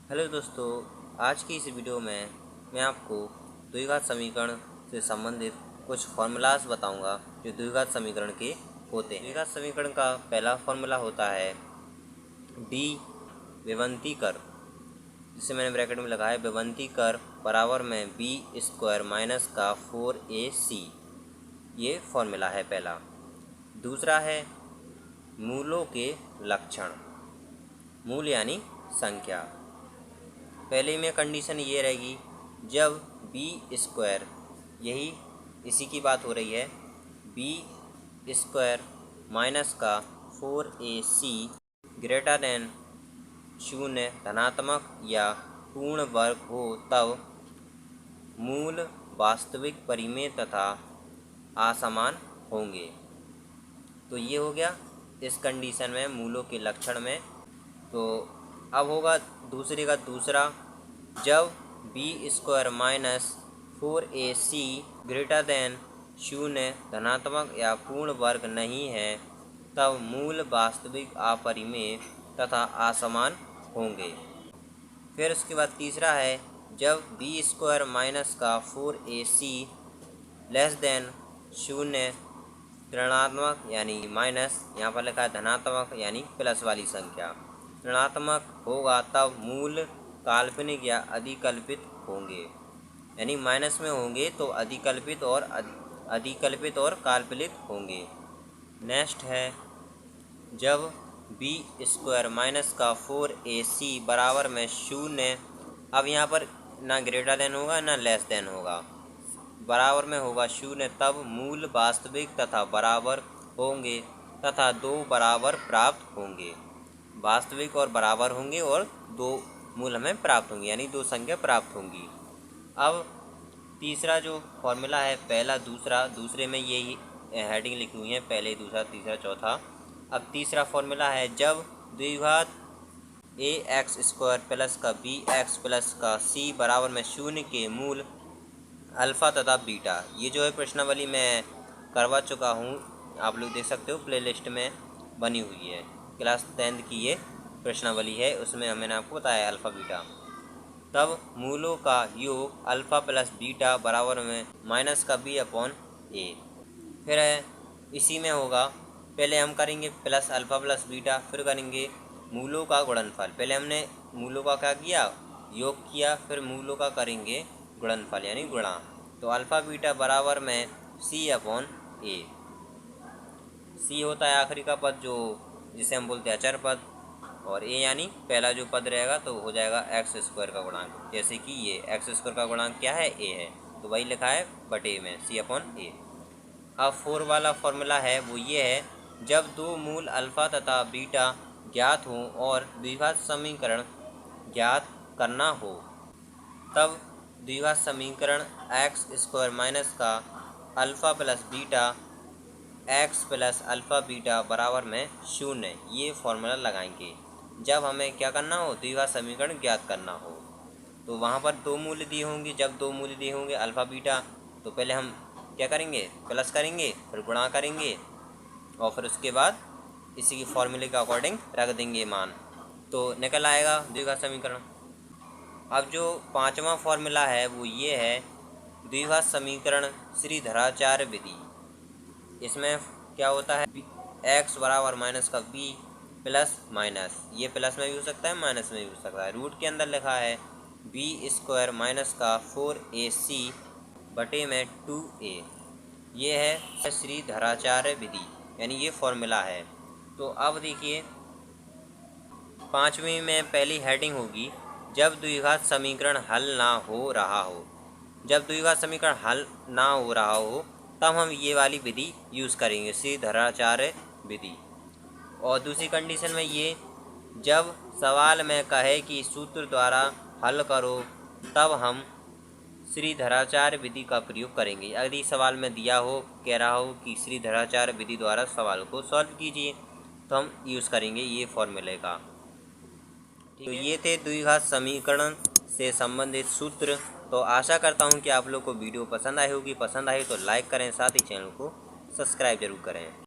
Hello दोस्तों, आज की इस वीडियो में मैं आपको द्विघात समीकरण से संबंधित कुछ फार्मूलाज बताऊंगा जो द्विघात समीकरण के होते हैं। द्विघात समीकरण का पहला फार्मूला होता है डी विभवांतर, जिसे मैंने ब्रैकेट में लगाया है विभवांतर बराबर में बी स्क्वायर माइनस का 4ac। ये फार्मूला है पहला। दूसरा है मूलों के लक्षण, मूल यानी संख्या। पहले में कंडीशन ये रहेगी जब बी स्क्वायर, यही इसी की बात हो रही है, बी स्क्वायर माइनस का 4ac ग्रेटर देन 0 धनात्मक या पूर्ण वर्ग हो, तब मूल वास्तविक परिमेय तथा असमान होंगे। तो ये हो गया इस कंडीशन में मूलों के लक्षण में। तो अब होगा दूसरे का दूसरा, जब B square minus 4ac greater than 0 धनात्मक या पूर्ण वर्ग नहीं है, तब मूल वास्तविक अपरिमेय तथा असमान होंगे। फिर उसके बाद तीसरा है जब बी स्क्वायर माइनस का 4ac लेस देन 0 ऋणात्मक यानी माइनस, यहाँ पर लिखा है धनात्मक यानी प्लस वाली संख्या, ऋणात्मक होगा, तब मूल काल्पनिक या अधिकल्पित होंगे। यानी माइनस में होंगे तो अधिकल्पित और काल्पनिक होंगे। नेक्स्ट है जब बी स्क्वायर माइनस का 4ac बराबर में 0, अब यहाँ पर ना ग्रेटर देन होगा ना लेस देन होगा, बराबर में होगा 0, तब मूल वास्तविक तथा बराबर होंगे तथा दो बराबर प्राप्त होंगे। वास्तविक और बराबर होंगे और दो मूल हमें प्राप्त होंगे, यानी दो संख्या प्राप्त होंगी। अब तीसरा जो फॉर्मूला है, पहला दूसरा, दूसरे में यही हेडिंग लिखी हुई है, पहले दूसरा तीसरा चौथा। अब तीसरा फॉर्मूला है जब द्विघात ax स्क्वायर प्लस का bx प्लस का c बराबर में 0 के मूल अल्फ़ा तथा बीटा। ये जो है प्रश्नावली मैं करवा चुका हूँ, आप लोग देख सकते हो प्लेलिस्ट में बनी हुई है। क्लास 10th की ये प्रश्नावली है, उसमें मैंने आपको बताया अल्फ़ा बीटा। तब मूलों का योग अल्फ़ा प्लस बीटा बराबर में माइनस का b अपॉन a। फिर है इसी में होगा, पहले हम करेंगे प्लस अल्फ़ा प्लस बीटा, फिर करेंगे मूलों का गुणनफल। पहले हमने मूलों का क्या किया, योग किया, फिर मूलों का करेंगे गुणनफल यानी गुणा। तो अल्फ़ा बीटा बराबर में c अपॉन a। c होता है आखिरी का पद जो जिसे हम बोलते हैं अचर पद, और a यानी पहला जो पद रहेगा तो हो जाएगा एक्स स्क्वायर का गुणांक। जैसे कि ये एक्स स्क्वायर का गुणांक क्या है, a है, तो वही लिखा है बटे में c अपॉन a। अब 4 वाला फॉर्मूला है वो ये है, जब दो मूल अल्फ़ा तथा बीटा ज्ञात हों और द्विघात समीकरण ज्ञात करना हो, तब द्विघात समीकरण एक्स स्क्वायर माइनस का alpha plus beta x plus alpha beta बराबर में 0, ये फॉर्मूला लगाएंगे जब हमें क्या करना हो, द्विघात समीकरण ज्ञात करना हो। तो वहाँ पर दो मूल्य दिए होंगे, जब दो मूल्य दिए होंगे अल्फ़ा बीटा, तो पहले हम क्या करेंगे, प्लस करेंगे, फिर गुणा करेंगे, और फिर उसके बाद इसी की फॉर्मूले के अकॉर्डिंग रख देंगे मान, तो निकल आएगा द्विघात समीकरण। अब जो पांचवा फॉर्मूला है वो ये है द्विघात समीकरण श्रीधराचार्य विधि। इसमें क्या होता है, एक्स बराबर माइनस का बी प्लस माइनस, ये प्लस में भी हो सकता है माइनस में भी हो सकता है। रूट के अंदर लिखा है बी स्क्वायर माइनस का 4ac बटे में 2a। ये है श्रीधराचार्य विधि, यानी ये फॉर्मूला है। तो अब देखिए पाँचवीं में पहली हेडिंग होगी जब द्विघात समीकरण हल ना हो रहा हो। जब द्विघात समीकरण हल ना हो रहा हो तब हम ये वाली विधि यूज़ करेंगे, श्रीधराचार्य विधि। और दूसरी कंडीशन में ये, जब सवाल में कहे कि सूत्र द्वारा हल करो, तब हम श्रीधराचार्य विधि का प्रयोग करेंगे। यदि सवाल में दिया हो, कह रहा हो कि श्रीधराचार्य विधि द्वारा सवाल को सॉल्व कीजिए, तो हम यूज़ करेंगे ये फॉर्मूले का। तो ये थे द्विघात समीकरण से संबंधित सूत्र। तो आशा करता हूँ कि आप लोग को वीडियो पसंद आई होगी। पसंद आई तो लाइक करें, साथ ही चैनल को सब्सक्राइब जरूर करें।